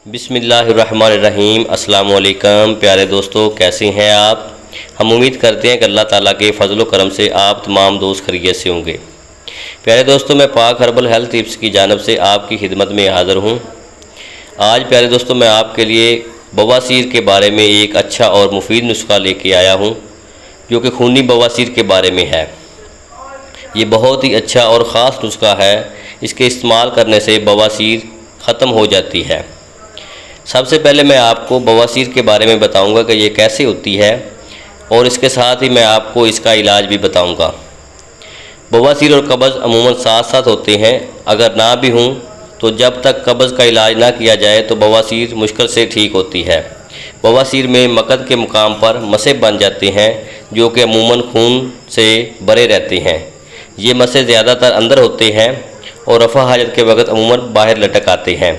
बिस्मिल्लाहिर्रहमानिर्रहीम। अस्सलाम वालेकुम प्यारे दोस्तों, कैसे हैं आप। हम उम्मीद करते हैं कि अल्लाह ताला के फजल व करम से आप तमाम दोस्त खैरियत से होंगे। प्यारे दोस्तों, मैं पाक हर्बल हेल्थ टिप्स की जानिब से आपकी खिदमत में हाज़िर हूँ। आज प्यारे दोस्तों मैं आपके लिए बवासीर के बारे में एक अच्छा और मुफीद नुस्खा लेके आया हूँ, जो कि खूनी बवासीर के बारे में है। ये बहुत ही अच्छा और ख़ास नुस्खा है। इसके इस्तेमाल करने से बवासीर ख़त्म हो जाती है। सबसे पहले मैं आपको बवासीर के बारे में बताऊंगा कि ये कैसे होती है, और इसके साथ ही मैं आपको इसका इलाज भी बताऊंगा। बवासीर और कब्ज़ अमूमन साथ साथ होते हैं। अगर ना भी हों तो जब तक कब्ज़ का इलाज ना किया जाए तो बवासीर मुश्किल से ठीक होती है। बवासीर में मकद के मुकाम पर मसे बन जाते हैं, जो कि अमूमन खून से भरे रहते हैं। ये मसे ज़्यादातर अंदर होते हैं और रफ़ा हाजत के वक़्त अमूमन बाहर लटक आते हैं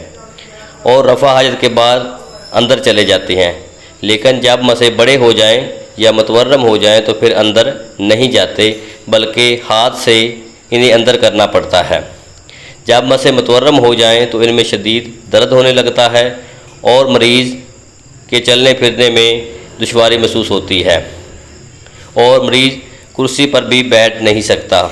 और रफ़ा हाजत के बाद अंदर चले जाते हैं। लेकिन जब मसे बड़े हो जाएं या मतवर्रम हो जाएं तो फिर अंदर नहीं जाते, बल्कि हाथ से इन्हें अंदर करना पड़ता है। जब मसे मतवर्रम हो जाएं तो इनमें शदीद दर्द होने लगता है और मरीज़ के चलने फिरने में दुश्वारी महसूस होती है और मरीज़ कुर्सी पर भी बैठ नहीं सकता।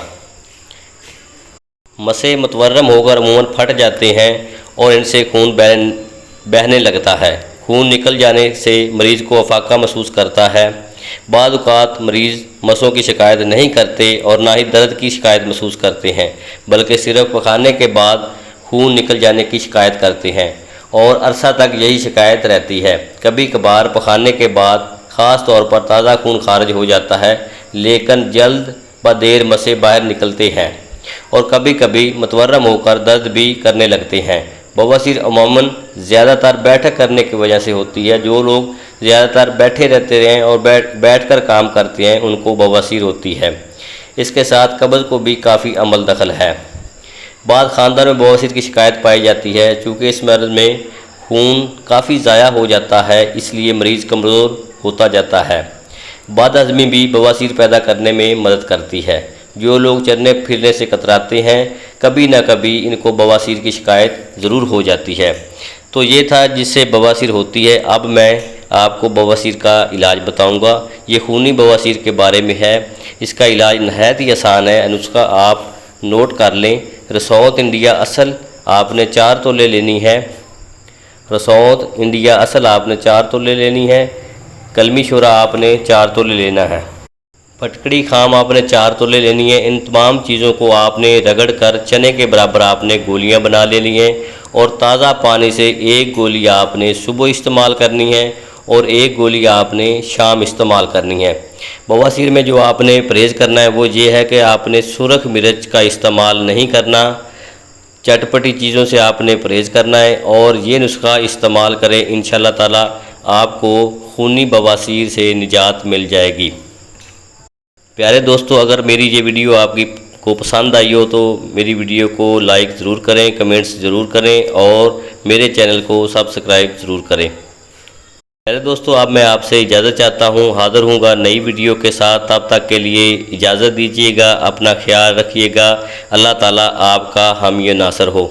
मसे मतवर्रम होकर अमूमन फट जाते हैं और इनसे खून बहने लगता है। खून निकल जाने से मरीज़ को अफाका महसूस करता है। बाद औक़ात मरीज़ मसों की शिकायत नहीं करते और ना ही दर्द की शिकायत महसूस करते हैं, बल्कि सिर्फ पखाने के बाद खून निकल जाने की शिकायत करते हैं और अरसा तक यही शिकायत रहती है। कभी कभार पखाने के बाद ख़ास तौर पर ताज़ा खून खारिज हो जाता है, लेकिन जल्द ब देर मसे बाहर निकलते हैं और कभी कभी मतवर्रम होकर दर्द भी करने लगते हैं। बवासीर अमूमन ज़्यादातर बैठक करने की वजह से होती है। जो लोग ज़्यादातर बैठे रहते हैं और बैठकर काम करते हैं, उनको बवासीर होती है। इसके साथ कब्ज़ को भी काफ़ी अमल दखल है। बाद ख़ानदान में बवासीर की शिकायत पाई जाती है। चूँकि इस मर्ज़ में खून काफ़ी ज़ाया हो जाता है, इसलिए मरीज़ कमज़ोर होता जाता है। बाद हज़मी भी बवासीर पैदा करने में मदद करती है। जो लोग चलने फिरने से कतराते हैं, कभी ना कभी इनको बवासीर की शिकायत ज़रूर हो जाती है। तो ये था जिससे बवासीर होती है। अब मैं आपको बवासीर का इलाज बताऊंगा। ये खूनी बवासीर के बारे में है। इसका इलाज नहायत ही आसान है। नुस्खा आप नोट कर लें। रसौत इंडिया असल आपने 4 तोले लेनी है। रसौत इंडिया असल आपने 4 तोले लेनी है। कलमी शोरा आपने 4 तोले लेना है। फटकड़ी खाम आपने 4 तोले लेनी है। इन तमाम चीज़ों को आपने रगड़ कर चने के बराबर आपने गोलियां बना लेनी हैं और ताज़ा पानी से 1 गोली आपने सुबह इस्तेमाल करनी है और 1 गोली आपने शाम इस्तेमाल करनी है। बवासीर में जो आपने परहेज़ करना है वो ये है कि आपने सुरख मिर्च का इस्तेमाल नहीं करना। चटपटी चीज़ों से आपने परहेज़ करना है और ये नुस्खा इस्तेमाल करें। इंशाअल्लाह ताला आपको खूनी बवासीर से निजात मिल जाएगी। प्यारे दोस्तों, अगर मेरी ये वीडियो आपकी को पसंद आई हो तो मेरी वीडियो को लाइक ज़रूर करें, कमेंट्स ज़रूर करें और मेरे चैनल को सब्सक्राइब ज़रूर करें। प्यारे दोस्तों, अब मैं आपसे इजाज़त चाहता हूँ। हाज़िर हूँगा नई वीडियो के साथ। तब तक के लिए इजाज़त दीजिएगा। अपना ख्याल रखिएगा। अल्लाह ताला आपका हामी नासर हो।